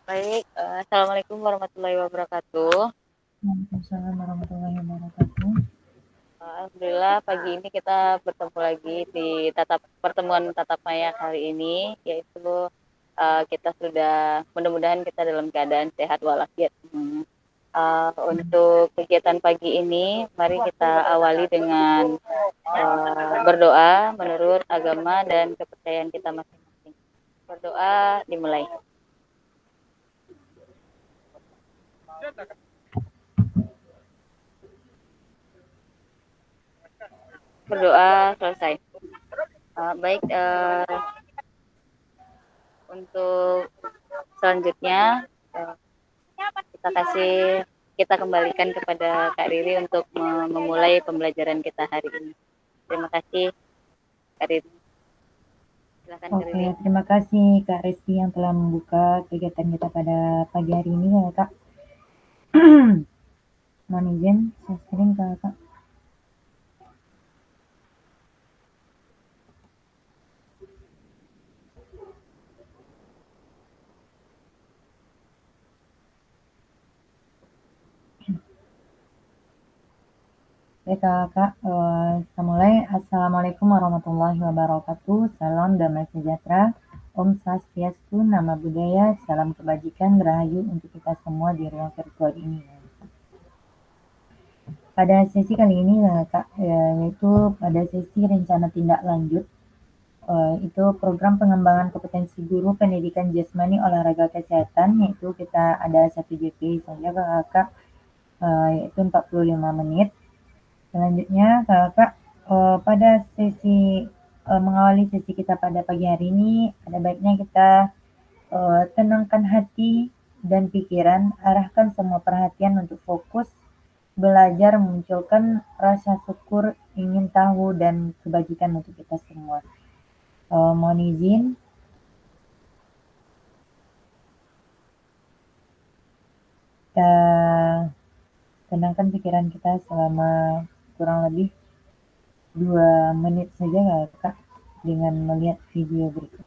Baik, assalamualaikum warahmatullahi wabarakatuh. Waalaikumsalam warahmatullahi wabarakatuh. Alhamdulillah pagi ini kita bertemu lagi di pertemuan tatap maya kali ini, yaitu kita sudah mudah-mudahan kita dalam keadaan sehat walafiat. Untuk kegiatan pagi ini, mari kita awali dengan berdoa menurut agama dan kepercayaan kita masing-masing. Berdoa dimulai. Berdoa selesai. Baik, untuk selanjutnya kita kembalikan kepada Kak Riri untuk memulai pembelajaran kita hari ini. Terima kasih Kak Riri. Silakan Kak Riri. Oke, terima kasih Kak Resti yang telah membuka kegiatan kita pada pagi hari ini ya Kak. Mohon izin, saya sering Kak. Baik Kak, kita mulai. Assalamualaikum warahmatullahi wabarakatuh. Salam damai sejahtera. Om Swastiastu, Nama Budaya, salam kebajikan, rahayu untuk kita semua di ruang virtual ini. Pada sesi kali ini Kak, yaitu pada sesi rencana tindak lanjut, itu program pengembangan kompetensi guru pendidikan jasmani olahraga kesehatan, yaitu kita ada 1 JP saja Kakak, yaitu 45 menit. Selanjutnya Kakak, pada sesi mengawali sesi kita pada pagi hari ini, ada baiknya kita tenangkan hati dan pikiran, arahkan semua perhatian untuk fokus belajar, memunculkan rasa syukur, ingin tahu dan kebajikan untuk kita semua. Mohon izin. Kita tenangkan pikiran kita selama kurang lebih 2 menit saja Kak, dengan melihat video berikut.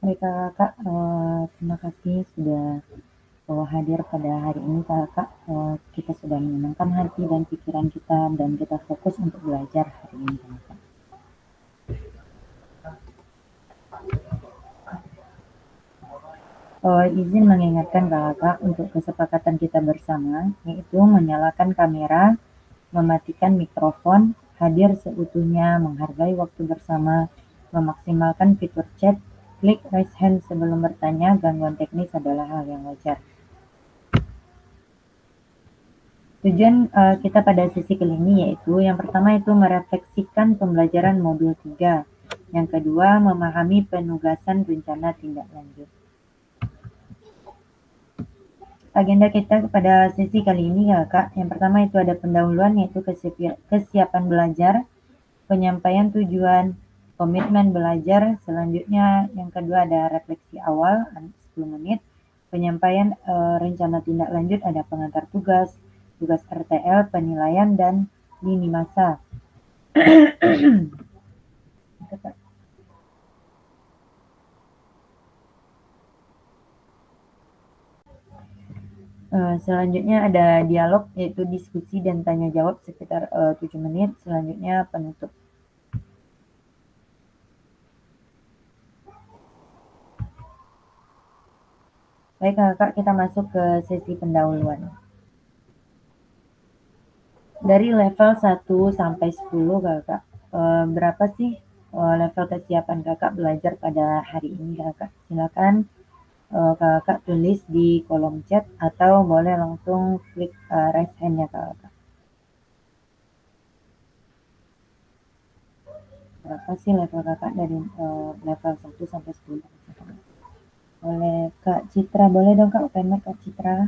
Baik Kakak, terima kasih sudah hadir pada hari ini Kakak. Kita sudah menenangkan hati dan pikiran kita dan kita fokus untuk belajar hari ini Kakak. Izin mengingatkan Kakak untuk kesepakatan kita bersama, yaitu menyalakan kamera, mematikan mikrofon, hadir seutuhnya, menghargai waktu bersama, memaksimalkan fitur chat, klik raise hand sebelum bertanya, gangguan teknis adalah hal yang wajar. Tujuan kita pada sesi kali ini yaitu yang pertama itu merefleksikan pembelajaran modul 3. Yang kedua, memahami penugasan rencana tindak lanjut. Agenda kita pada sesi kali ini ya Kak, yang pertama itu ada pendahuluan yaitu kesiapan belajar, penyampaian tujuan, komitmen belajar, selanjutnya yang kedua ada refleksi awal 10 menit, penyampaian rencana tindak lanjut, ada pengantar tugas, tugas RTL, penilaian, dan lini masa. Selanjutnya ada dialog yaitu diskusi dan tanya jawab sekitar 7 menit, selanjutnya penutup. Baik Kakak, kita masuk ke sesi pendahuluan. Dari level 1 sampai 10 Kakak, berapa sih level kesiapan Kakak belajar pada hari ini Kakak? Silakan Kakak tulis di kolom chat atau boleh langsung klik raise hand-nya Kakak. Berapa sih level Kakak dari level 1 sampai 10? Boleh Kak Citra, boleh dong Kak open mic Kak Citra.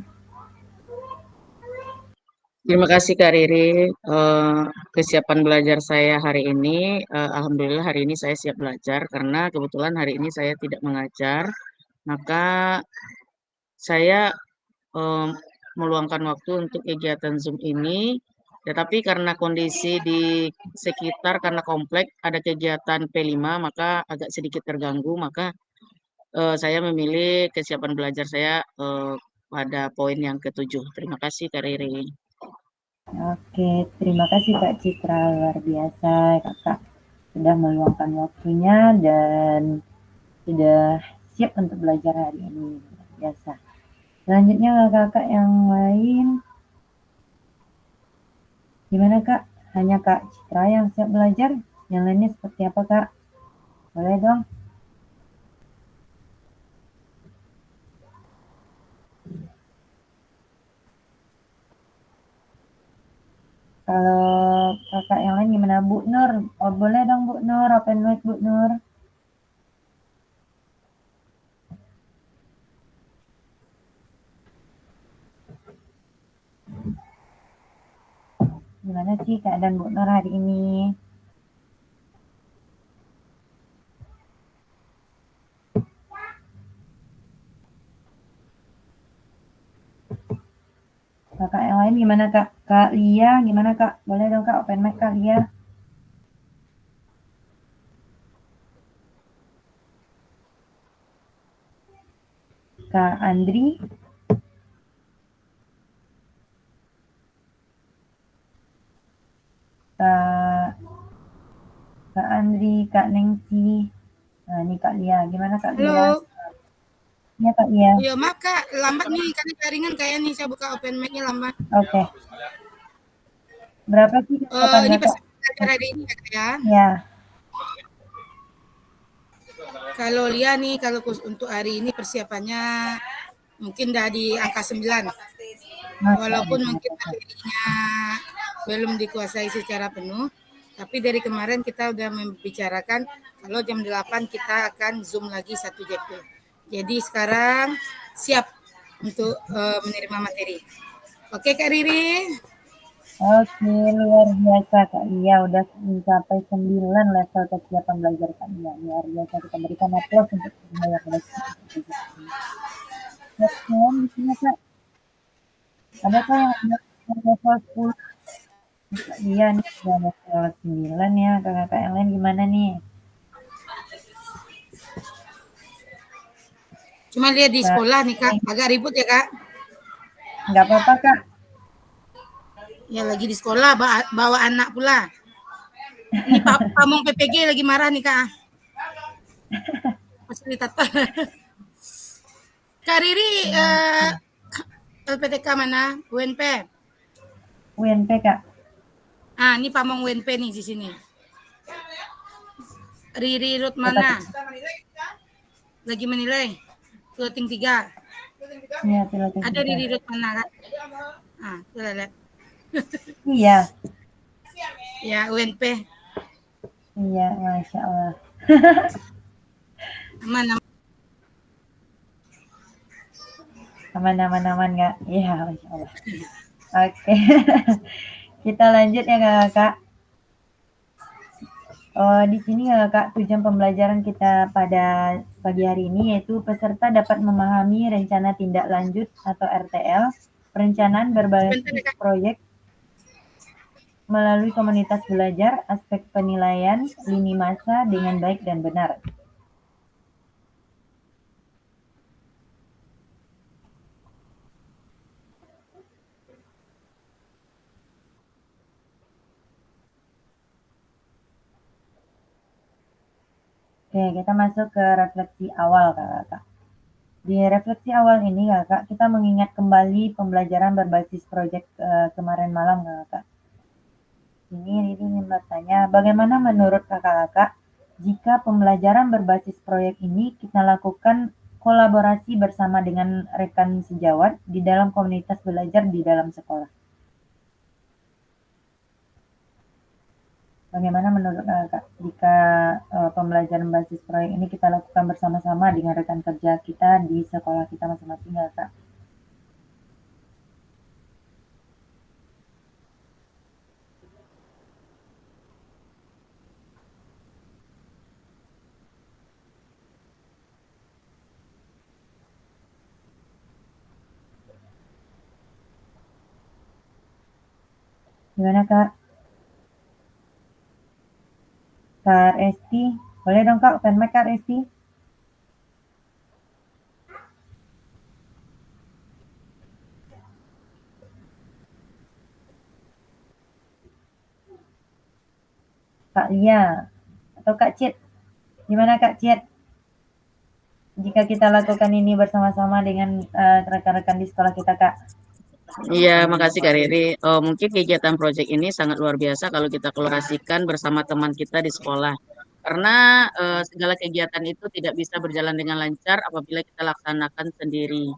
Terima kasih Kak Riri. Kesiapan belajar saya hari ini, alhamdulillah hari ini saya siap belajar karena kebetulan hari ini saya tidak mengajar, maka saya meluangkan waktu untuk kegiatan Zoom ini. Tetapi karena kondisi di sekitar karena komplek ada kegiatan P5, maka agak sedikit terganggu, maka saya memilih kesiapan belajar saya pada poin yang ke-7. Terima kasih Kak Riri. Oke, terima kasih Kak Citra, luar biasa Kakak sudah meluangkan waktunya dan sudah siap untuk belajar hari ini, luar biasa. Selanjutnya Kakak yang lain, gimana Kak? Hanya Kak Citra yang siap belajar? Yang lainnya seperti apa Kak? Boleh dong? Kalau kakak yang lain gimana Bu Nur? Oh, boleh dong Bu Nur, open mic Bu Nur. Gimana sih keadaan Bu Nur hari ini? Kakak yang lain gimana Kak? Kak Lia gimana Kak? Boleh dong Kak open mic Kak Lia. Kak Andri. Kak Andri, Kak Nengsi. Nah, ini Kak Lia. Gimana Kak Lia? Halo. Ya Kak Lia. Iya maaf Kak, lambat nih karena jaringan kayak nih saya buka open mic-nya lambat. Oke. Berapa sih kesiapan Ini Kakak? belajar hari ini ya Kak ya. Ya. Kalau Lia nih, kalau untuk hari ini persiapannya mungkin udah di angka 9. Walaupun mungkin materinya belum dikuasai secara penuh, tapi dari kemarin kita udah membicarakan kalau jam 8 kita akan Zoom lagi 1 JP. Jadi sekarang siap untuk menerima materi. Oke Kak Riri. Oke, luar biasa Kak Lia. Udah mencapai 9 level kesiapan belajar Kak Lia. Luar biasa. Kita berikan aplaus untuk semua yang belajar. Oke, di sini Kak. Adakah yang level 10? Iya nih, udah level 9 ya. Kakak yang lain gimana nih? Cuma lihat di Nah, sekolah nih Kak, agak ribut ya Kak. nggak apa-apa Kak. Ya lagi di sekolah bawa anak pula. Ini pamong PPG lagi marah nih Kak. Fasilitator. Kak Riri LPTK mana? UNP. UNP Kak. Ah, ini pamong UNP nih di sini. Riri Rut Apa mana? tuh? Lagi menilai. Floating 3. Iya, piloting Ada 3. Riri Rut mana Kak? Ah, kita lihat. Iya, Ya, UNP. iya, Masya Allah. Aman, aman. Aman-aman Kak. Iya, Masya Allah. Oke, kita lanjut ya Kak. Di sini ya Kak, tujuan pembelajaran kita pada pagi hari ini yaitu peserta dapat memahami rencana tindak lanjut atau RTL, perencanaan Sebentar ya berbasis Kak. proyek melalui komunitas belajar, aspek penilaian, lini masa dengan baik dan benar. Oke, kita masuk ke refleksi awal Kak. Di refleksi awal ini Kakak, kita mengingat kembali pembelajaran berbasis proyek kemarin malam Kakak. Ini Riri ingin bertanya, bagaimana menurut kakak-kakak jika pembelajaran berbasis proyek ini kita lakukan kolaborasi bersama dengan rekan sejawat di dalam komunitas belajar di dalam sekolah? Bagaimana menurut kakak jika pembelajaran berbasis proyek ini kita lakukan bersama-sama dengan rekan kerja kita di sekolah kita masing-masing kakak? Gimana Kak? Kak Resti, boleh dong Kak open mic Kak Resti? Kak Lia atau Kak Cid? Gimana Kak Cid? Jika kita lakukan ini bersama-sama dengan rekan-rekan di sekolah kita Kak? Iya, makasih Kak Riri. Mungkin kegiatan proyek ini sangat luar biasa kalau kita kolaborasikan bersama teman kita di sekolah. Karena segala kegiatan itu tidak bisa berjalan dengan lancar apabila kita laksanakan sendiri.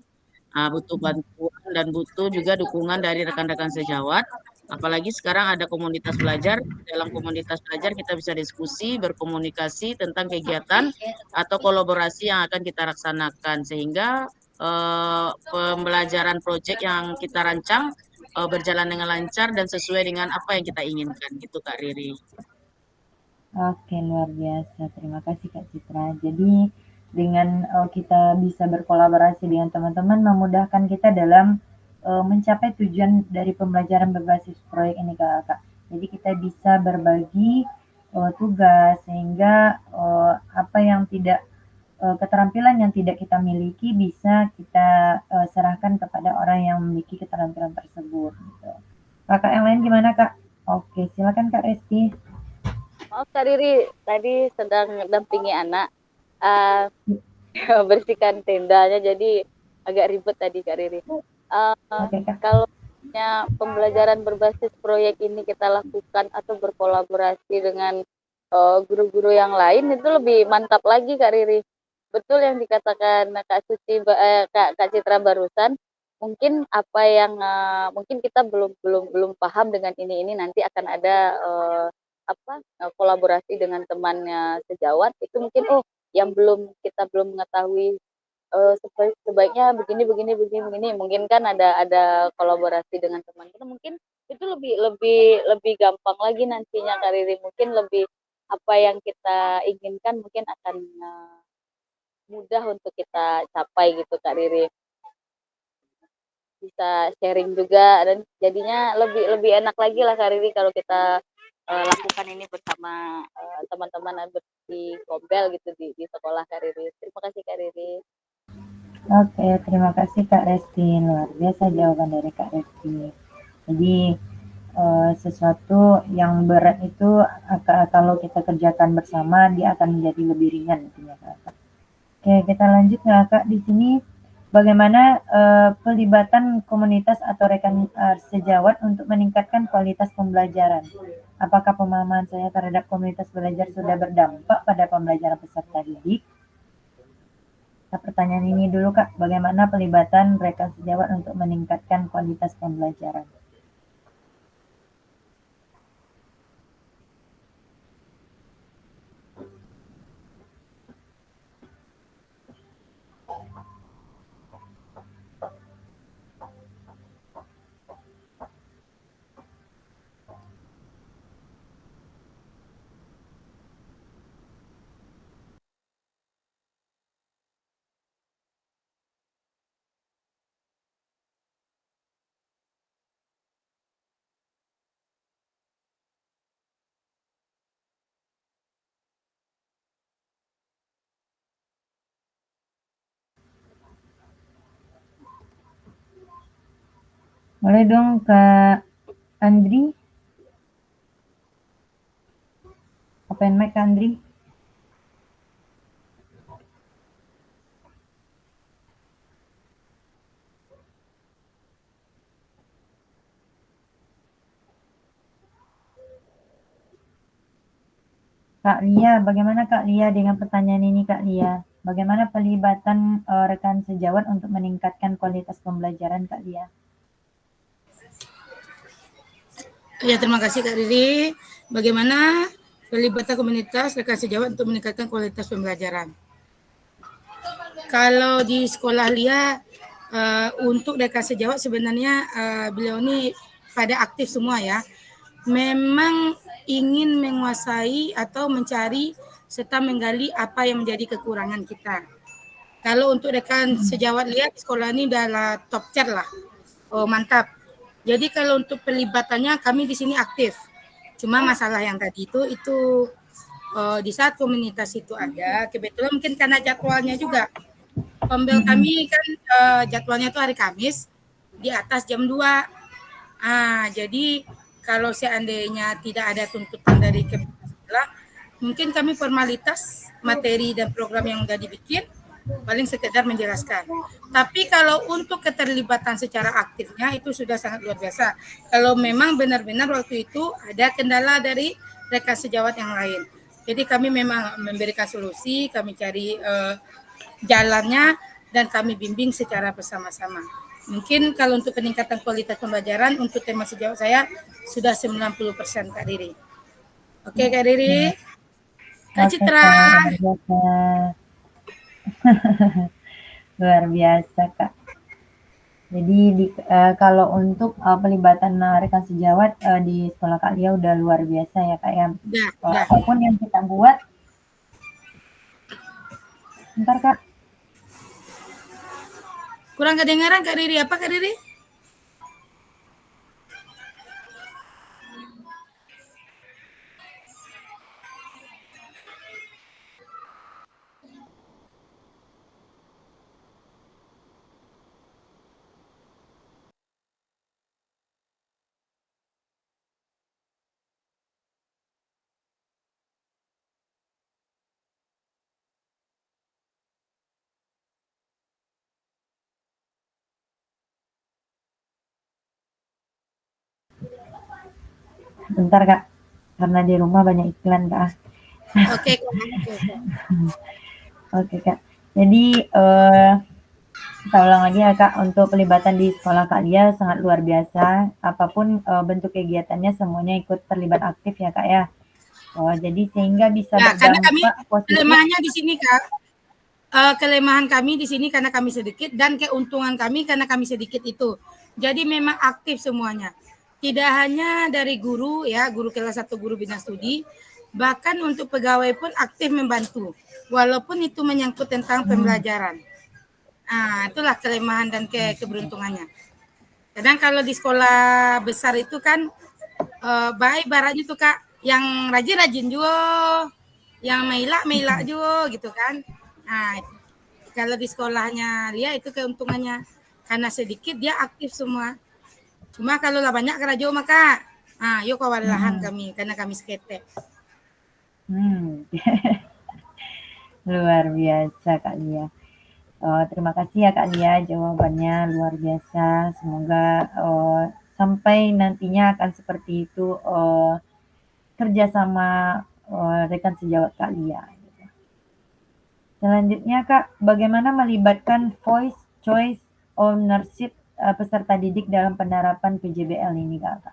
Butuh bantuan dan butuh juga dukungan dari rekan-rekan sejawat. Apalagi sekarang ada komunitas belajar. Dalam komunitas belajar kita bisa diskusi, berkomunikasi tentang kegiatan atau kolaborasi yang akan kita laksanakan. Sehingga pembelajaran proyek yang kita rancang berjalan dengan lancar dan sesuai dengan apa yang kita inginkan. Gitu Kak Riri. Oke, luar biasa. Terima kasih Kak Citra. Jadi dengan kita bisa berkolaborasi dengan teman-teman memudahkan kita dalam mencapai tujuan dari pembelajaran berbasis proyek ini Kak. Jadi kita bisa berbagi tugas sehingga apa yang tidak keterampilan yang tidak kita miliki bisa kita serahkan kepada orang yang memiliki keterampilan tersebut. Gitu. Kakak yang lain gimana Kak? Oke, silakan Kak Resti. Maaf Kak Riri, tadi sedang dampingi anak bersihkan tendanya, jadi agak ribet tadi Kak Riri. Oke Kak. Kalau pembelajaran berbasis proyek ini kita lakukan atau berkolaborasi dengan guru-guru yang lain itu lebih mantap lagi Kak Riri. Betul yang dikatakan Kak Suci, Kak Citra barusan. Mungkin apa yang mungkin kita belum paham dengan ini nanti akan ada kolaborasi dengan temannya sejawat itu mungkin yang kita belum mengetahui sebaiknya begini mungkin kan ada kolaborasi dengan teman kita mungkin itu lebih gampang lagi nantinya Kak Riri, mungkin lebih apa yang kita inginkan mungkin akan mudah untuk kita capai gitu Kak Riri, bisa sharing juga dan jadinya lebih enak lagi lah Kak Riri kalau kita lakukan ini bersama teman-teman di Kombel gitu di sekolah Kak Riri. Terima kasih Kak Riri. Oke, terima kasih Kak Resti. Luar biasa jawaban dari Kak Resti. Jadi sesuatu yang berat itu kalau kita kerjakan bersama dia akan menjadi lebih ringan intinya Kak. Oke, kita lanjut ya Kak di sini. Bagaimana pelibatan komunitas atau rekan sejawat untuk meningkatkan kualitas pembelajaran? Apakah pemahaman saya terhadap komunitas belajar sudah berdampak pada pembelajaran peserta didik? Nah, pertanyaan ini dulu Kak, bagaimana pelibatan rekan sejawat untuk meningkatkan kualitas pembelajaran? Boleh dong Kak Andri? Open mic Kak Andri? Kak Lia, bagaimana Kak Lia dengan pertanyaan ini Kak Lia? Bagaimana pelibatan rekan sejawat untuk meningkatkan kualitas pembelajaran Kak Lia? Ya, terima kasih Kak Riri. Bagaimana pelibatan komunitas rekan sejawat untuk meningkatkan kualitas pembelajaran? Kalau di sekolah Lia untuk rekan sejawat sebenarnya beliau ini pada aktif semua ya. Memang ingin menguasai atau mencari serta menggali apa yang menjadi kekurangan kita. Kalau untuk rekan sejawat Lia di sekolah ini adalah top tier lah. Oh, mantap. Jadi kalau untuk pelibatannya kami di sini aktif. Cuma masalah yang tadi itu di saat komunitas itu ada, kebetulan mungkin karena jadwalnya juga. Pembel kami kan jadwalnya itu hari Kamis di atas jam 2. Jadi kalau seandainya tidak ada tuntutan dari sekolah, mungkin kami formalitas materi dan program yang sudah dibikin paling sekedar menjelaskan. Tapi kalau untuk keterlibatan secara aktifnya itu sudah sangat luar biasa. Kalau memang benar-benar waktu itu ada kendala dari rekan sejawat yang lain. Jadi kami memang memberikan solusi, kami cari jalannya dan kami bimbing secara bersama-sama. Mungkin kalau untuk peningkatan kualitas pembelajaran untuk tema sejawat saya sudah 90% Kak Riri. Oke Kak Riri. Kak Oke Citra. Kak, luar biasa. Luar biasa Kak. Jadi kalau untuk pelibatan rekan sejawat di sekolah Kak Lia udah luar biasa ya Kak ya. Apapun yang kita buat, bentar Kak. Kurang kedengaran Kak Riri. Apa Kak Riri? Bentar Kak, karena di rumah banyak iklan Kak. Oke. Oke Kak. Jadi kita ulang lagi ya Kak, untuk pelibatan di sekolah Kak Lia sangat luar biasa. Apapun bentuk kegiatannya semuanya ikut terlibat aktif ya Kak ya. Jadi sehingga bisa Karena kami berdampak positif. kelemahannya di sini Kak. Kelemahan kami di sini karena kami sedikit dan keuntungan kami karena kami sedikit itu. Jadi memang aktif semuanya. Tidak hanya dari guru ya, guru kelas 1, guru bidang studi, bahkan untuk pegawai pun aktif membantu. Walaupun itu menyangkut tentang pembelajaran. Itulah kelemahan dan keberuntungannya. Kadang kalau di sekolah besar itu kan baik ibaratnya tuh Kak, yang rajin-rajin juga, yang meilak juga gitu kan. kalau di sekolahnya Lia itu keuntungannya karena sedikit dia aktif semua. Cuma kalau lah banyak kerajo maka yuk kewalahan kami karena kami skete. Luar biasa Kak Lia. Terima kasih ya Kak Lia, jawabannya luar biasa. Semoga sampai nantinya akan seperti itu kerjasama rekan sejawat Kak Lia. Selanjutnya Kak, bagaimana melibatkan voice, choice, ownership peserta didik dalam penerapan PJBL ini Kak?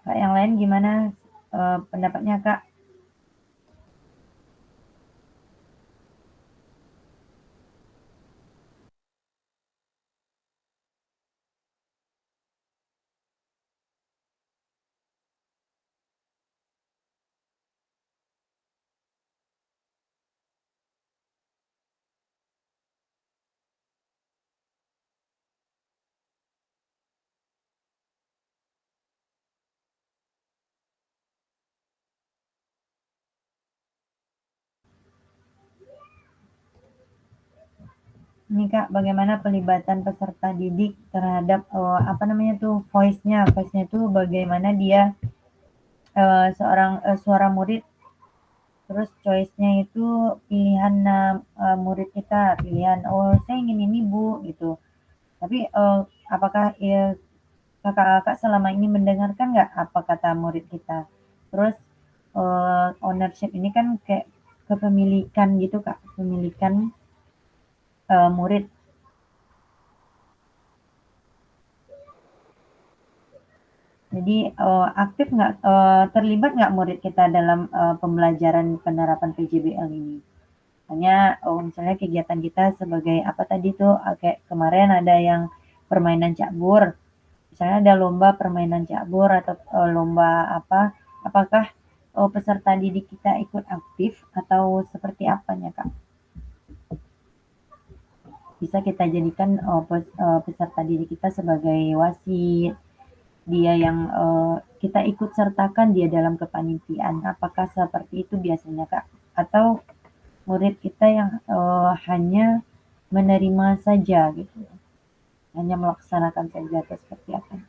Kak yang lain gimana pendapatnya Kak? Ini Kak, bagaimana pelibatan peserta didik terhadap voice-nya itu bagaimana dia suara murid, terus choice-nya itu pilihan murid kita, pilihan saya ingin ini Bu gitu. Tapi apakah kakak-kakak selama ini mendengarkan nggak apa kata murid kita? Terus ownership ini kan kayak kepemilikan gitu Kak, kepemilikan murid. Jadi aktif nggak terlibat nggak murid kita dalam pembelajaran penerapan PJBL ini? Hanya misalnya kegiatan kita sebagai apa tadi tuh kayak kemarin ada yang permainan cakbur, misalnya ada lomba permainan cakbur atau lomba apa? Apakah peserta didik kita ikut aktif atau seperti apanya Kak? Bisa kita jadikan peserta didik kita sebagai wasit, dia yang kita ikut sertakan dia dalam kepanitiaan. Apakah seperti itu biasanya Kak? Atau murid kita yang hanya menerima saja gitu, hanya melaksanakan saja atau seperti apa?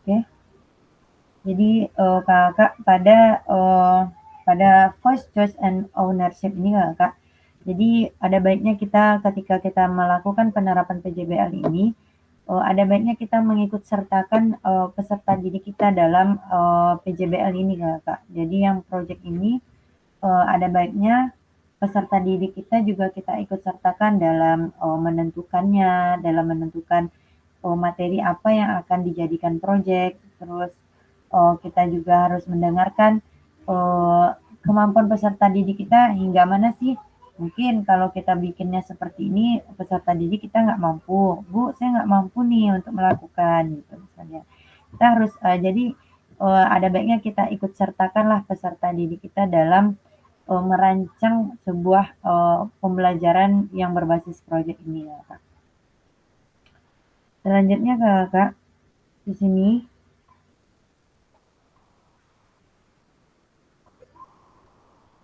Oke. Jadi kakak pada voice, choice, and ownership ini Kak, jadi ada baiknya kita ketika kita melakukan penerapan PJBL ini, ada baiknya kita mengikut sertakan peserta didik kita dalam PJBL ini Kak. Jadi yang proyek ini ada baiknya peserta didik kita juga kita ikut sertakan dalam menentukannya, dalam menentukan materi apa yang akan dijadikan proyek. Terus kita juga harus mendengarkan kemampuan peserta didik kita hingga mana sih. Mungkin kalau kita bikinnya seperti ini, peserta didik kita nggak mampu. Bu, saya nggak mampu nih untuk melakukan gitu misalnya. Kita harus jadi ada baiknya kita ikut sertakanlah peserta didik kita dalam merancang sebuah pembelajaran yang berbasis proyek ini ya Kak. Selanjutnya Kak, di sini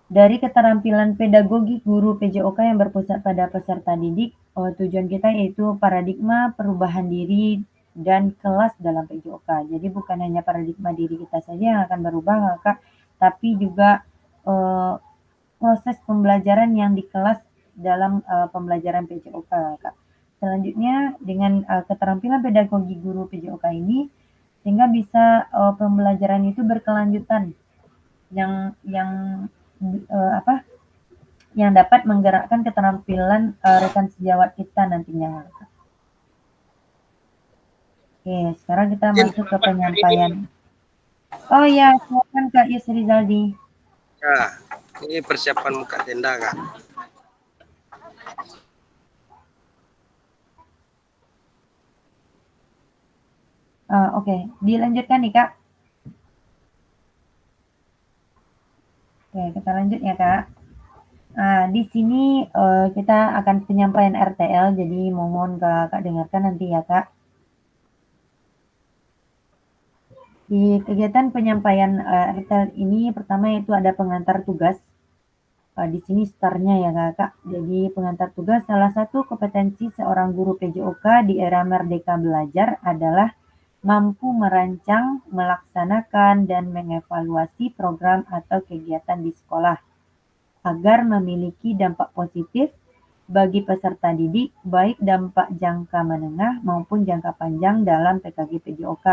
dari keterampilan pedagogi guru PJOK yang berpusat pada peserta didik, tujuan kita yaitu paradigma perubahan diri dan kelas dalam PJOK. Jadi bukan hanya paradigma diri kita saja yang akan berubah Kak, tapi juga proses pembelajaran yang di kelas dalam pembelajaran PJOK Kak. Selanjutnya dengan keterampilan pedagogi guru PJOK ini sehingga bisa pembelajaran itu berkelanjutan yang yang dapat menggerakkan keterampilan rekan sejawat kita nantinya. Oke, sekarang kita masuk ke penyampaian. Oh ya, silakan Kak Yusri Zaldi. Ya, ini persiapan muka tenda Kak. Oke, dilanjutkan nih Kak. Oke, kita lanjut ya Kak. Di sini kita akan penyampaian RTL, jadi mohon Kakak dengarkan nanti ya Kak. Di kegiatan penyampaian RTL ini pertama itu ada pengantar tugas. Di sini startnya ya Kakak. Jadi pengantar tugas salah satu kompetensi seorang guru PJOK di era Merdeka Belajar adalah mampu merancang, melaksanakan, dan mengevaluasi program atau kegiatan di sekolah agar memiliki dampak positif bagi peserta didik, baik dampak jangka menengah maupun jangka panjang dalam PKG PJOK.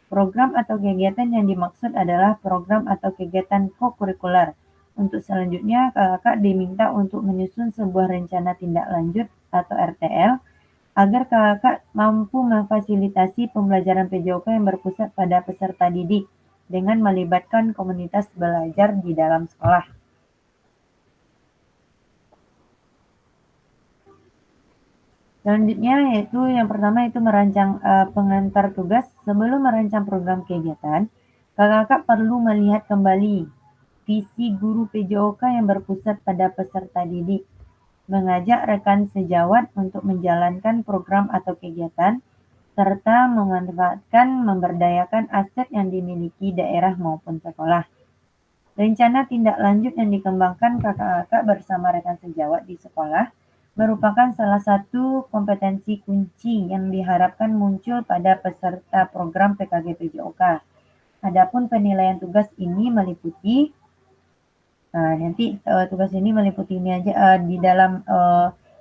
Program atau kegiatan yang dimaksud adalah program atau kegiatan kokurikuler. Untuk selanjutnya, Kakak diminta untuk menyusun sebuah rencana tindak lanjut atau RTL agar Kakak mampu memfasilitasi pembelajaran PJOK yang berpusat pada peserta didik dengan melibatkan komunitas belajar di dalam sekolah. Selanjutnya yaitu yang pertama itu merancang pengantar tugas. Sebelum merancang program kegiatan, Kakak perlu melihat kembali visi guru PJOK yang berpusat pada peserta didik, mengajak rekan sejawat untuk menjalankan program atau kegiatan, serta memanfaatkan memberdayakan aset yang dimiliki daerah maupun sekolah. Rencana tindak lanjut yang dikembangkan kakak-kakak bersama rekan sejawat di sekolah merupakan salah satu kompetensi kunci yang diharapkan muncul pada peserta program PKG PJOK. Adapun penilaian tugas ini meliputi nanti tugas ini meliputi ini aja di dalam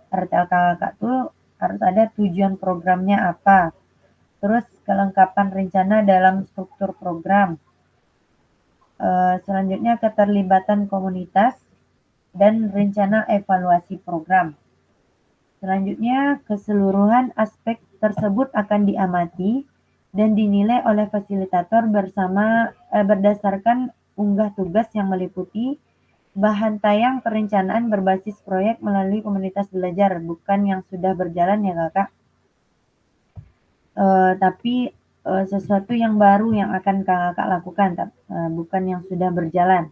RTL kakak tuh harus ada tujuan programnya apa, terus kelengkapan rencana dalam struktur program, selanjutnya keterlibatan komunitas dan rencana evaluasi program. Selanjutnya keseluruhan aspek tersebut akan diamati dan dinilai oleh fasilitator berdasarkan unggah tugas yang meliputi bahan tayang perencanaan berbasis proyek melalui komunitas belajar, bukan yang sudah berjalan ya Kakak. Tapi sesuatu yang baru yang akan Kakak lakukan, bukan yang sudah berjalan.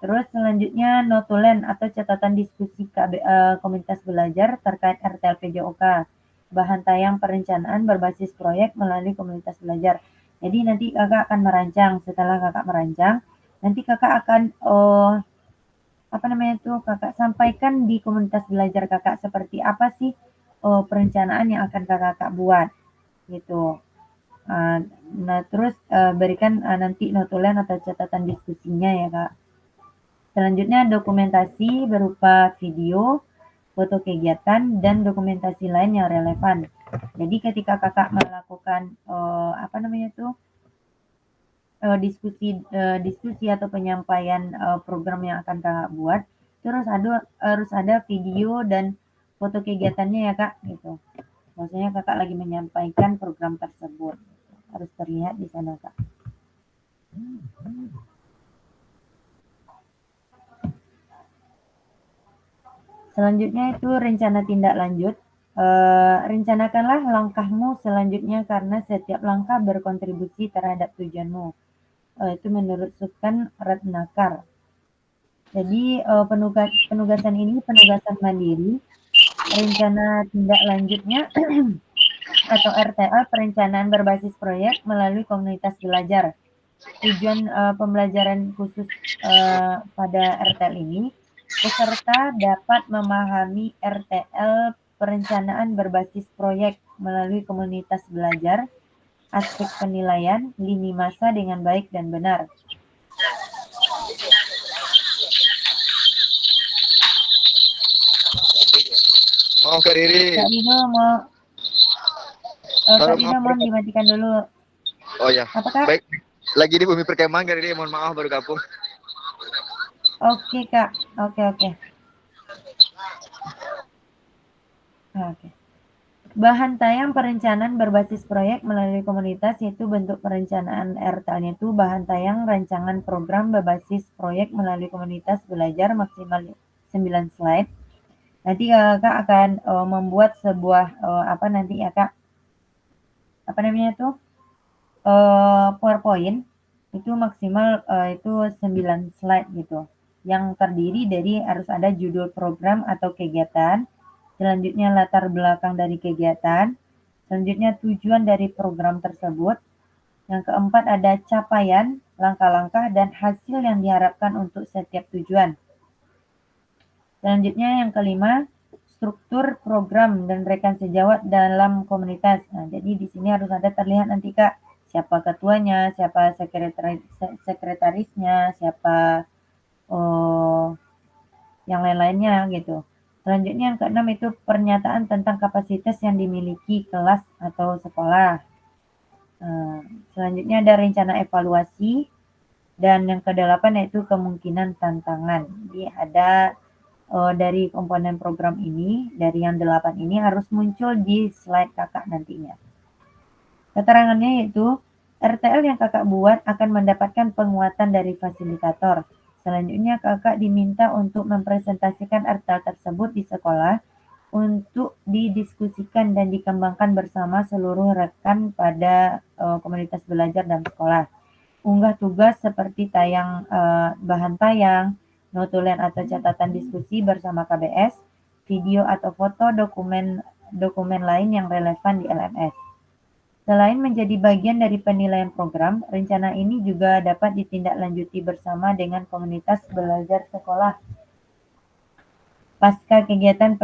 Terus selanjutnya notulen atau catatan diskusi komunitas belajar terkait RTL PJOK, bahan tayang perencanaan berbasis proyek melalui komunitas belajar. Jadi nanti Kakak akan merancang, setelah Kakak merancang, nanti Kakak akan Kakak sampaikan di komunitas belajar Kakak seperti apa sih perencanaan yang akan Kakak buat gitu. Nah terus berikan nanti notulen atau catatan diskusinya ya Kak. Selanjutnya dokumentasi berupa video, foto kegiatan, dan dokumentasi lain yang relevan. Jadi ketika kakak melakukan diskusi atau penyampaian program yang akan kakak buat, terus harus ada video dan foto kegiatannya ya kak, gitu. Maksudnya kakak lagi menyampaikan program tersebut, harus terlihat di sana kak. Selanjutnya itu rencana tindak lanjut. Rencanakanlah langkahmu selanjutnya karena setiap langkah berkontribusi terhadap tujuanmu. Itu menurut Sukan Ratnakar. Jadi penugasan ini penugasan mandiri. Rencana tindak lanjutnya atau RTA perencanaan berbasis proyek melalui komunitas belajar. Tujuan pembelajaran khusus pada RTL ini, peserta dapat memahami RTL perencanaan berbasis proyek melalui komunitas belajar, aspek penilaian, lini masa dengan baik dan benar. Kak Riri. Kak Rino mohon dimatikan dulu. Oh ya. Apakah? Baik. Lagi di bumi perkemahan Kak Riri, mohon maaf baru gabung. Oke Kak, oke. Bahan tayang perencanaan berbasis proyek melalui komunitas yaitu bentuk perencanaan RTL-nya itu bahan tayang rancangan program berbasis proyek melalui komunitas belajar maksimal 9 slide. Nanti Kakak akan membuat sebuah PowerPoint itu maksimal itu 9 slide gitu, yang terdiri dari harus ada judul program atau kegiatan, selanjutnya latar belakang dari kegiatan, selanjutnya tujuan dari program tersebut, yang keempat ada capaian, langkah-langkah, dan hasil yang diharapkan untuk setiap tujuan. Selanjutnya yang kelima, struktur program dan rekan sejawat dalam komunitas. Nah, jadi di sini harus ada terlihat nanti Kak, siapa ketuanya, siapa sekretarisnya, siapa yang lain-lainnya gitu. Selanjutnya yang keenam itu pernyataan tentang kapasitas yang dimiliki kelas atau sekolah. Selanjutnya ada rencana evaluasi, dan yang kedelapan yaitu kemungkinan tantangan. Jadi ada dari komponen program ini, dari yang 8 ini harus muncul di slide kakak nantinya. Keterangannya yaitu RTL yang kakak buat akan mendapatkan penguatan dari fasilitator. Selanjutnya kakak diminta untuk mempresentasikan RTL tersebut di sekolah untuk didiskusikan dan dikembangkan bersama seluruh rekan pada komunitas belajar dan sekolah. Unggah tugas seperti bahan tayang, notulen atau catatan diskusi bersama KBS, video atau foto dokumen lain yang relevan di LMS. Selain menjadi bagian dari penilaian program, rencana ini juga dapat ditindaklanjuti bersama dengan komunitas belajar sekolah pasca kegiatan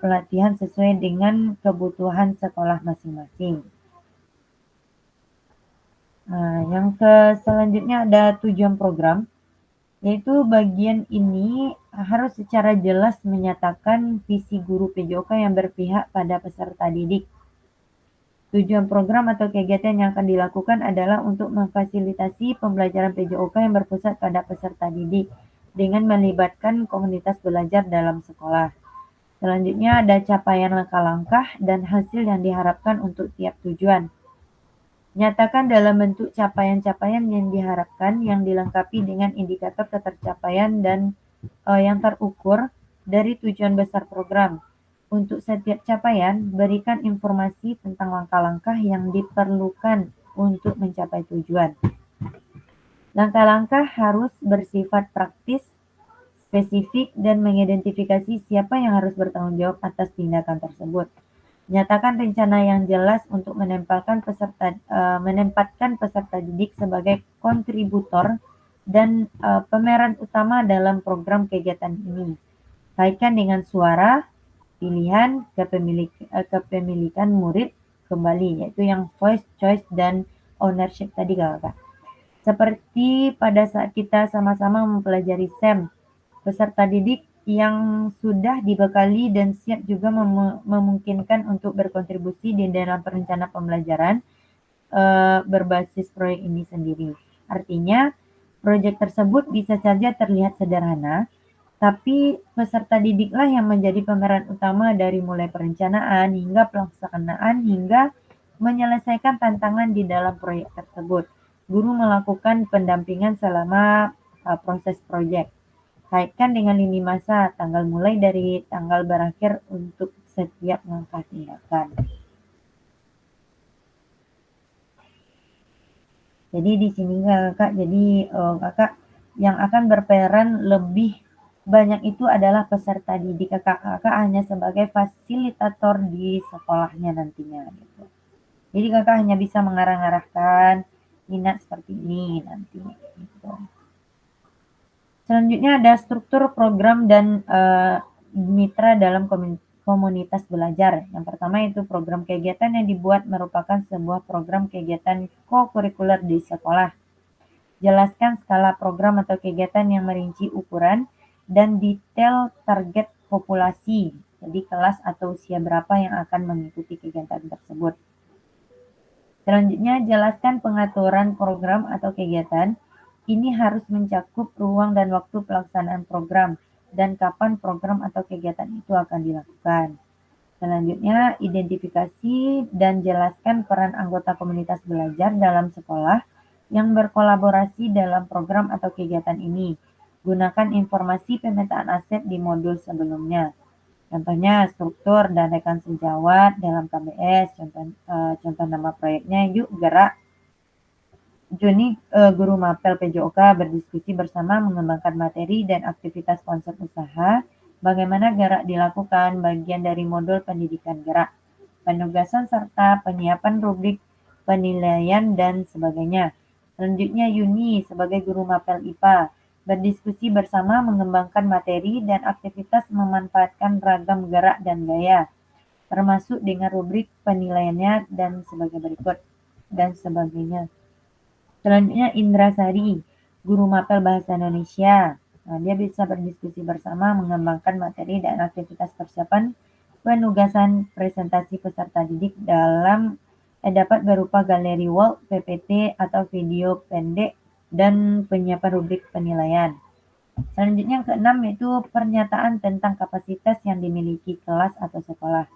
pelatihan sesuai dengan kebutuhan sekolah masing-masing. Nah, yang selanjutnya ada tujuan program, yaitu bagian ini harus secara jelas menyatakan visi guru PJOK yang berpihak pada peserta didik. Tujuan program atau kegiatan yang akan dilakukan adalah untuk memfasilitasi pembelajaran PJOK yang berpusat pada peserta didik dengan melibatkan komunitas belajar dalam sekolah. Selanjutnya ada capaian langkah-langkah dan hasil yang diharapkan untuk tiap tujuan. Nyatakan dalam bentuk capaian-capaian yang diharapkan yang dilengkapi dengan indikator ketercapaian dan yang terukur dari tujuan besar program. Untuk setiap capaian, berikan informasi tentang langkah-langkah yang diperlukan untuk mencapai tujuan. Langkah-langkah harus bersifat praktis, spesifik, dan mengidentifikasi siapa yang harus bertanggung jawab atas tindakan tersebut. Nyatakan rencana yang jelas untuk menempatkan peserta didik sebagai kontributor dan pemeran utama dalam program kegiatan ini. Kaitkan dengan suara, pilihan, kepemilikan murid kembali, yaitu yang voice, choice, dan ownership tadi kakak. Seperti pada saat kita sama-sama mempelajari SEM, peserta didik yang sudah dibekali dan siap juga memungkinkan untuk berkontribusi di dalam perencanaan pembelajaran berbasis proyek ini sendiri. Artinya, proyek tersebut bisa saja terlihat sederhana, tapi peserta didiklah yang menjadi pemeran utama dari mulai perencanaan hingga pelaksanaan hingga menyelesaikan tantangan di dalam proyek tersebut. Guru melakukan pendampingan selama proses proyek. Kaitkan dengan lini masa, tanggal mulai dari tanggal berakhir untuk setiap langkah tindakan. Jadi di sini kakak, kakak yang akan berperan lebih banyak itu adalah peserta didik. Kakak hanya sebagai fasilitator di sekolahnya nantinya gitu. Jadi kakak hanya bisa mengarah-arahkan minat seperti ini nanti gitu. Selanjutnya ada struktur program dan mitra dalam komunitas belajar. Yang pertama itu program kegiatan yang dibuat merupakan sebuah program kegiatan co-kurikuler di sekolah. Jelaskan skala program atau kegiatan yang merinci ukuran dan detail target populasi, jadi kelas atau usia berapa yang akan mengikuti kegiatan tersebut. Selanjutnya, jelaskan pengaturan program atau kegiatan. Ini harus mencakup ruang dan waktu pelaksanaan program dan kapan program atau kegiatan itu akan dilakukan. Selanjutnya, identifikasi dan jelaskan peran anggota komunitas belajar dalam sekolah yang berkolaborasi dalam program atau kegiatan ini. Gunakan informasi pemetaan aset di modul sebelumnya. Contohnya struktur dan rekan sejawat dalam KBS, contoh nama proyeknya Yuk Gerak. Juni, guru mapel PJOK berdiskusi bersama mengembangkan materi dan aktivitas konsep usaha, bagaimana gerak dilakukan, bagian dari modul pendidikan gerak, penugasan serta penyiapan rubrik penilaian dan sebagainya. Selanjutnya Yuni sebagai guru mapel IPA berdiskusi bersama mengembangkan materi dan aktivitas memanfaatkan ragam gerak dan gaya, termasuk dengan rubrik penilaiannya dan sebagai berikut dan sebagainya. Selanjutnya Indra Sari, guru mapel bahasa Indonesia. Nah, dia bisa berdiskusi bersama mengembangkan materi dan aktivitas persiapan penugasan presentasi peserta didik dapat berupa galeri wall, PPT, atau video pendek, dan penyiapan rubrik penilaian. Selanjutnya yang keenam yaitu pernyataan tentang kapasitas yang dimiliki kelas atau sekolah.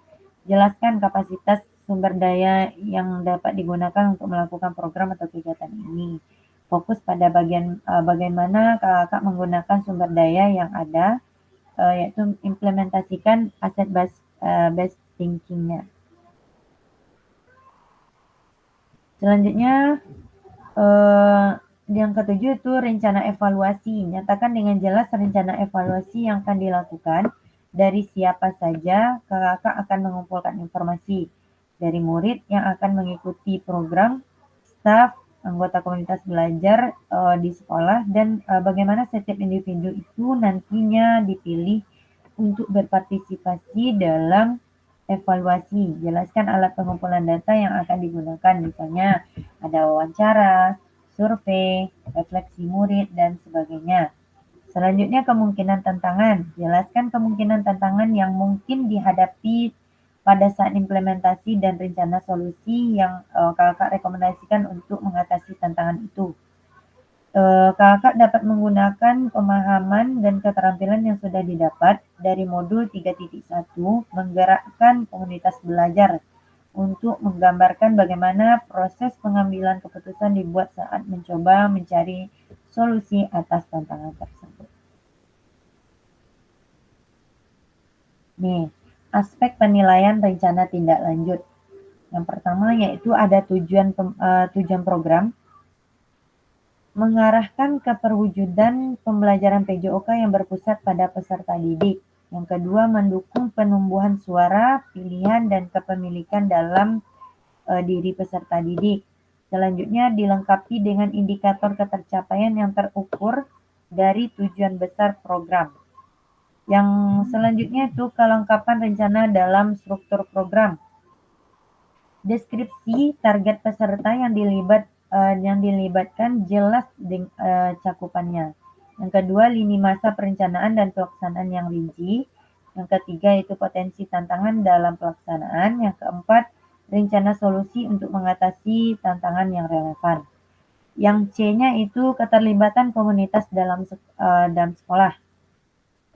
Jelaskan kapasitas sumber daya yang dapat digunakan untuk melakukan program atau kegiatan ini. Fokus pada bagaimana kakak menggunakan sumber daya yang ada, yaitu implementasikan asset based thinking-nya. Selanjutnya yang ketujuh itu rencana evaluasi. Nyatakan dengan jelas rencana evaluasi yang akan dilakukan, dari siapa saja kakak akan mengumpulkan informasi, dari murid yang akan mengikuti program, staf, anggota komunitas belajar di sekolah, dan bagaimana setiap individu itu nantinya dipilih untuk berpartisipasi dalam evaluasi. Jelaskan alat pengumpulan data yang akan digunakan, misalnya ada wawancara, survei, refleksi murid, dan sebagainya. Selanjutnya kemungkinan tantangan. Jelaskan kemungkinan tantangan yang mungkin dihadapi pada saat implementasi dan rencana solusi yang kakak rekomendasikan untuk mengatasi tantangan itu. Kakak dapat menggunakan pemahaman dan keterampilan yang sudah didapat dari modul 3.1 menggerakkan komunitas belajar untuk menggambarkan bagaimana proses pengambilan keputusan dibuat saat mencoba mencari solusi atas tantangan tersebut. Nih, aspek penilaian rencana tindak lanjut. Yang pertama yaitu ada tujuan program, mengarahkan ke perwujudan pembelajaran PJOK yang berpusat pada peserta didik. Yang kedua, mendukung penumbuhan suara, pilihan, dan kepemilikan dalam diri peserta didik. Selanjutnya, dilengkapi dengan indikator ketercapaian yang terukur dari tujuan besar program. Yang selanjutnya itu kelengkapan rencana dalam struktur program. Deskripsi target peserta yang dilibatkan jelas cakupannya. Yang kedua, lini masa perencanaan dan pelaksanaan yang rinci. Yang ketiga itu potensi tantangan dalam pelaksanaan. Yang keempat, rencana solusi untuk mengatasi tantangan yang relevan. Yang C-nya itu keterlibatan komunitas dalam sekolah.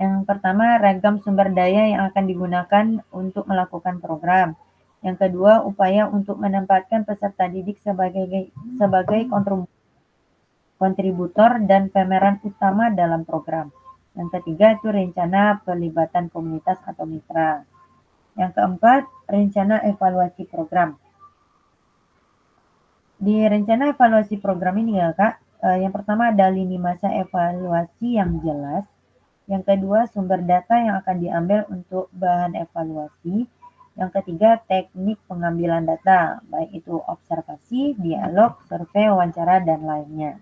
Yang pertama, ragam sumber daya yang akan digunakan untuk melakukan program. Yang kedua, upaya untuk menempatkan peserta didik sebagai kontributor dan pemeran utama dalam program. Yang ketiga itu rencana pelibatan komunitas atau mitra. Yang keempat, rencana evaluasi program. Di rencana evaluasi program ini ya Kak, yang pertama ada lini masa evaluasi yang jelas. Yang kedua, sumber data yang akan diambil untuk bahan evaluasi. Yang ketiga, teknik pengambilan data, baik itu observasi, dialog, survei, wawancara, dan lainnya.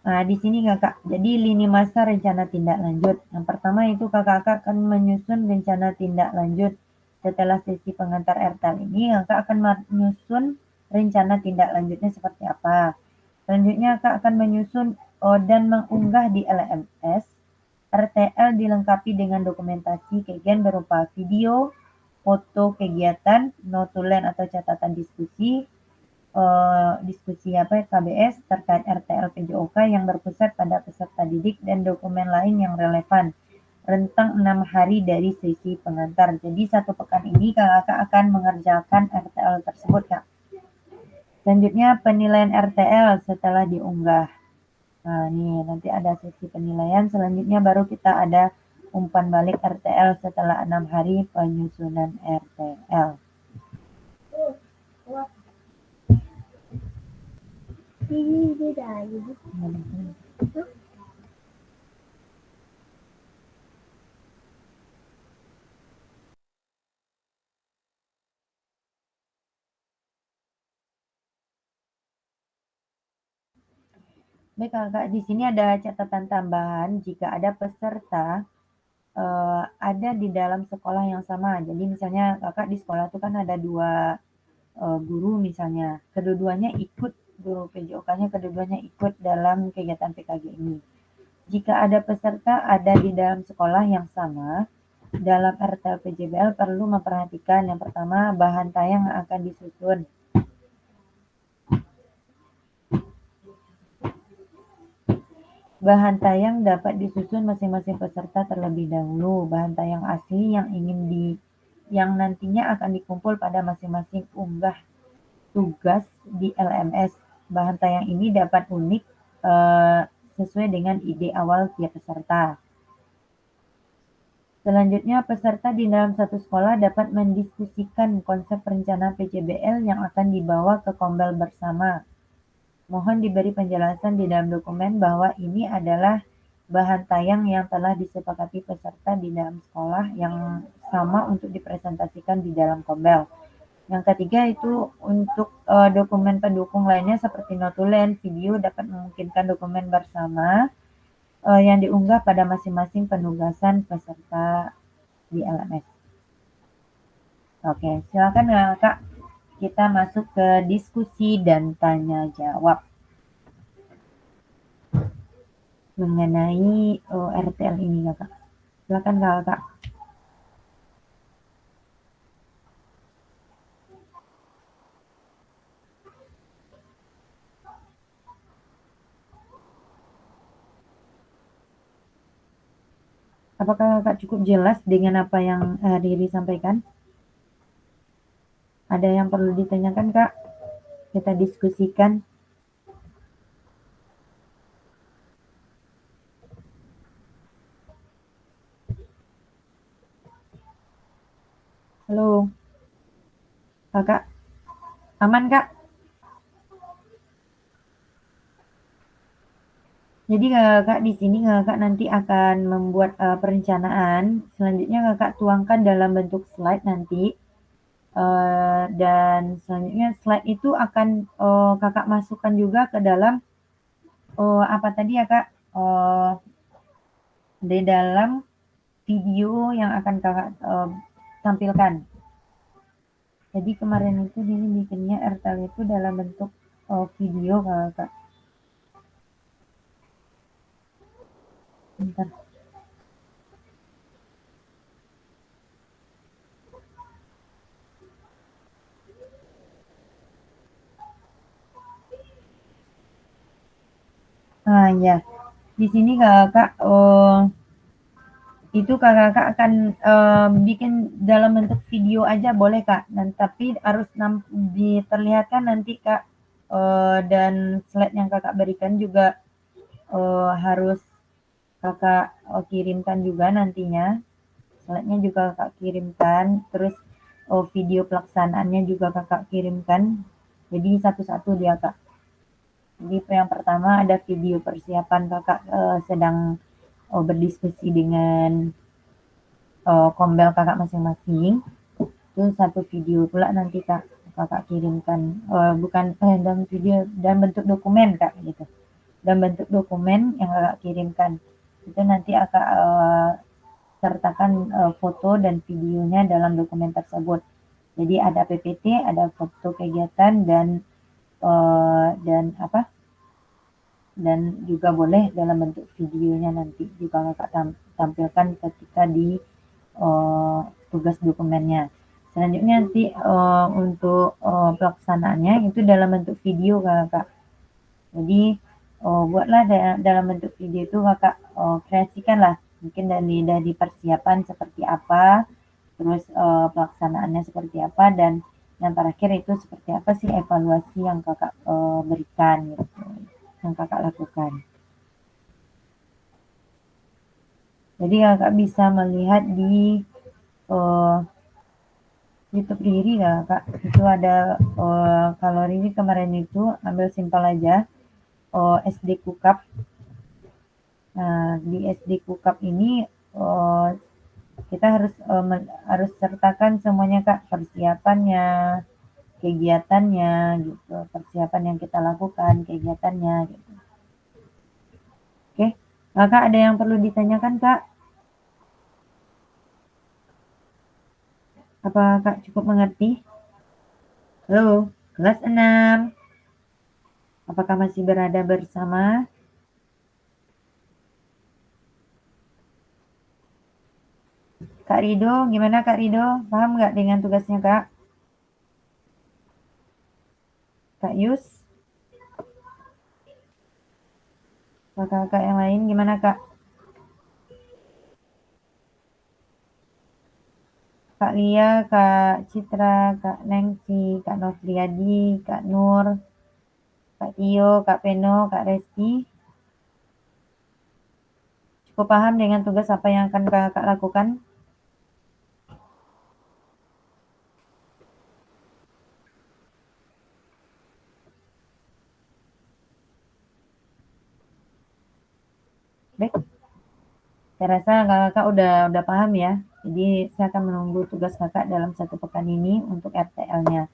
Nah, di sini kakak, jadi lini masa rencana tindak lanjut. Yang pertama itu kakak akan menyusun rencana tindak lanjut. Setelah sesi pengantar RTL ini, kakak akan menyusun rencana tindak lanjutnya seperti apa. Selanjutnya kakak akan menyusun dan mengunggah di LMS. RTL dilengkapi dengan dokumentasi kegiatan berupa video, foto kegiatan, note to learn atau catatan diskusi, KBS terkait RTL PJOK yang berpusat pada peserta didik dan dokumen lain yang relevan. Rentang 6 hari dari sesi pengantar. Jadi 1 pekan ini kakak akan mengerjakan RTL tersebut Kak. Selanjutnya penilaian RTL setelah diunggah. Nah nih nanti ada sesi penilaian. Selanjutnya baru kita ada umpan balik RTL setelah 6 hari penyusunan RTL. Baik kakak, di sini ada catatan tambahan jika ada peserta ada di dalam sekolah yang sama. Jadi misalnya kakak di sekolah itu kan ada 2 guru misalnya, kedua-duanya ikut, guru PJOK-nya kedua-duanya ikut dalam kegiatan PKG ini. Jika ada peserta ada di dalam sekolah yang sama, dalam RTL PJBL perlu memperhatikan yang pertama bahan tayang yang akan disusun. Bahan tayang dapat disusun masing-masing peserta terlebih dahulu. Bahan tayang asli yang nantinya akan dikumpul pada masing-masing unggah tugas di LMS. Bahan tayang ini dapat unik sesuai dengan ide awal tiap peserta. Selanjutnya, peserta di dalam satu sekolah dapat mendiskusikan konsep rencana PJBL yang akan dibawa ke Kombel bersama. Mohon diberi penjelasan di dalam dokumen bahwa ini adalah bahan tayang yang telah disepakati peserta di dalam sekolah yang sama untuk dipresentasikan di dalam Kombel. Yang ketiga itu untuk dokumen pendukung lainnya seperti notulen, video dapat memungkinkan dokumen bersama yang diunggah pada masing-masing penugasan peserta di LMS. Oke, silakan Kak. Kita masuk ke diskusi dan tanya jawab mengenai RTL ini Kakak. Silakan Kakak. Apakah Kakak cukup jelas dengan apa yang Riri sampaikan? Ada yang perlu ditanyakan Kak? Kita diskusikan. Halo. Kakak. Aman Kak? Jadi Kakak di sini Kakak nanti akan membuat perencanaan. Selanjutnya Kakak tuangkan dalam bentuk slide nanti. Dan selanjutnya slide itu akan Kakak masukkan juga ke dalam apa tadi ya Kak? Di dalam video yang akan Kakak tampilkan. Jadi kemarin itu ini bikinnya RTL itu dalam bentuk video Kakak. Bentar. Nah ya, di sini Kakak itu Kakak akan bikin dalam bentuk video aja boleh Kak. Dan tapi harus diperlihatkan nanti Kak dan slide yang Kakak berikan juga harus Kakak kirimkan juga nantinya. Slide-nya juga Kakak kirimkan, terus video pelaksanaannya juga Kakak kirimkan. Jadi satu-satu dia Kak. Jadi yang pertama ada video persiapan Kakak sedang berdiskusi dengan Kombel Kakak masing-masing. Itu satu video pula nanti Kakak kirimkan. Bukan dalam video, dalam bentuk dokumen Kak gitu. Dalam bentuk dokumen yang Kakak kirimkan. Itu nanti Kakak sertakan foto dan videonya dalam dokumen tersebut. Jadi ada PPT, ada foto kegiatan dan dan juga boleh dalam bentuk videonya nanti juga Kakak tampilkan ketika di tugas dokumennya. Selanjutnya nanti untuk pelaksanaannya itu dalam bentuk video Kakak. Jadi buatlah dalam bentuk video itu Kakak kreasikanlah mungkin dari persiapan seperti apa, terus pelaksanaannya seperti apa, dan yang terakhir itu seperti apa sih evaluasi yang Kakak berikan gitu, yang Kakak lakukan. Jadi Kakak bisa melihat di YouTube Riri ya Kak. Itu ada kalau Riri kemarin itu ambil simpel aja SD Kukap. Nah, di SD Kukap ini kita harus sertakan semuanya Kak, persiapannya, kegiatannya gitu, persiapan yang kita lakukan, kegiatannya gitu. Oke, Kakak ada yang perlu ditanyakan Kak? Apa Kak cukup mengerti? Halo, kelas 6. Apakah masih berada bersama? Kak Rido, gimana Kak Rido? Paham nggak dengan tugasnya Kak? Kak Yus? Kakak yang lain gimana Kak? Kak Lia, Kak Citra, Kak Nengsi, Kak Novriadi, Kak Nur, Kak Tio, Kak Peno, Kak Resti. Cukup paham dengan tugas apa yang akan Kakak lakukan? Baik, saya rasa Kakak udah paham ya. Jadi saya akan menunggu tugas Kakak dalam 1 pekan ini untuk RTL-nya.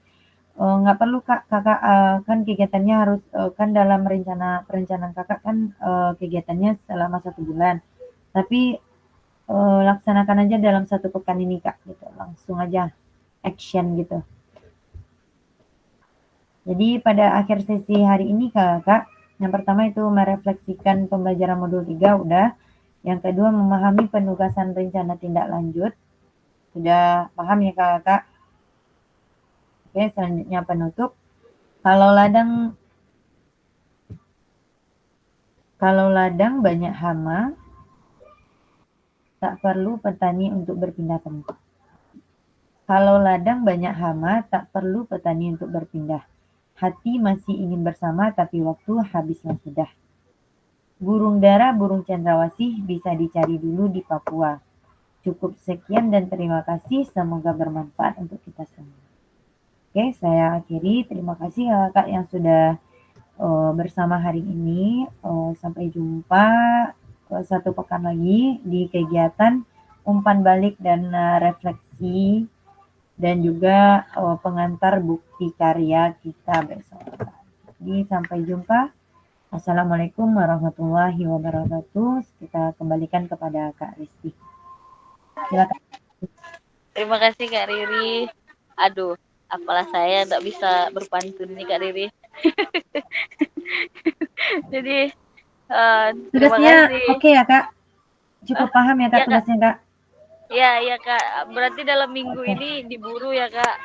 Nggak perlu Kak, Kakak kan kegiatannya harus kan dalam perencanaan Kakak kan kegiatannya selama 1 bulan. Tapi laksanakan aja dalam 1 pekan ini Kak, gitu. Langsung aja action gitu. Jadi pada akhir sesi hari ini Kakak, yang pertama itu merefleksikan pembelajaran modul 3 udah. Yang kedua memahami penugasan rencana tindak lanjut. Sudah paham ya Kakak? Oke, selanjutnya penutup. Kalau ladang banyak hama, tak perlu petani untuk berpindah tempat. Kalau ladang banyak hama, tak perlu petani untuk berpindah. Hati masih ingin bersama, tapi waktu habislah sudah. Burung dara, burung cendrawasih bisa dicari dulu di Papua. Cukup sekian dan terima kasih. Semoga bermanfaat untuk kita semua. Oke, saya akhiri. Terima kasih Kakak yang sudah bersama hari ini. Sampai jumpa 1 pekan lagi di kegiatan umpan balik dan refleksi dan juga pengantar bukti karya kita bersama. Jadi sampai jumpa. Assalamualaikum warahmatullahi wabarakatuh. Kita kembalikan kepada Kak Rizky. Silakan. Terima kasih Kak Riri. Aduh, apalah saya nggak bisa berpantun nih Kak Riri. Jadi terima Tugasnya kasih. oke ya Kak? Cukup paham ya Kak Ya Kak. tugasnya Kak? Ya Kak. Berarti dalam minggu Oke. ini diburu ya Kak.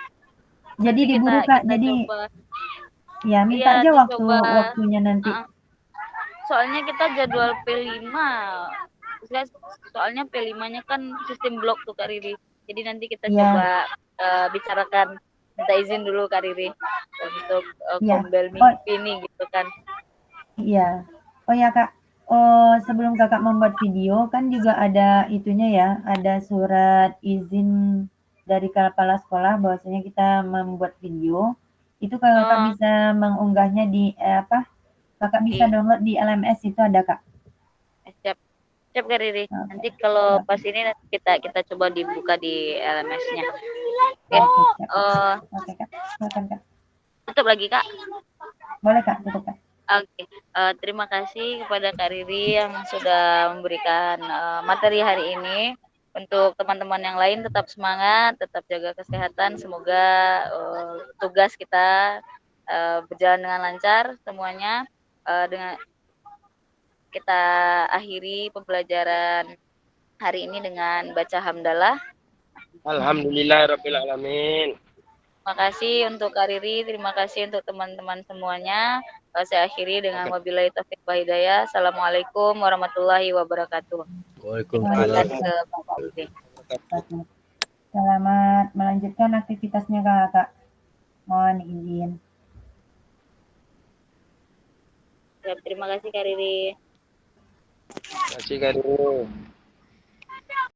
Jadi Nanti diburu kita Kak. Jadi coba. ya minta Iya, aja dicoba. waktunya nanti. Soalnya kita jadwal P5. Soalnya P5-nya kan sistem blok tuh Kak Riri. Jadi nanti kita Iya. coba bicarakan, minta izin dulu Kak Riri untuk Iya. kombel minggu ini gitu kan. Iya. Oh ya Kak, sebelum Kakak membuat video kan juga ada itunya ya, ada surat izin dari kepala sekolah bahwasanya kita membuat video. Itu Kakak Oh, bisa mengunggahnya di Kakak bisa iya. download di LMS itu ada Kak. Siap. Siap Kak Riri. Oke. Nanti kalau Siap. pas ini nanti kita coba dibuka di LMS-nya. Oke, siap. Oke Kak, silakan Kak. Tutup lagi Kak. Boleh Kak, tutup Kak. Oke, terima kasih kepada Kak Riri yang sudah memberikan materi hari ini. Untuk teman-teman yang lain tetap semangat, tetap jaga kesehatan. Semoga tugas kita berjalan dengan lancar semuanya. Dengan kita akhiri pembelajaran hari ini dengan baca hamdalah. Alhamdulillahirabbil alamin. Terima kasih untuk Kak Riri, terima kasih untuk teman-teman semuanya. Saya akhiri dengan wabillahi taufiq wa hidayah. Assalamualaikum warahmatullahi wabarakatuh. Waalaikumsalam. Ke Bapak Riri. Selamat melanjutkan aktivitasnya Kakak. Mohon izin. Terima kasih Kak Riri. Terima kasih Kak Riri.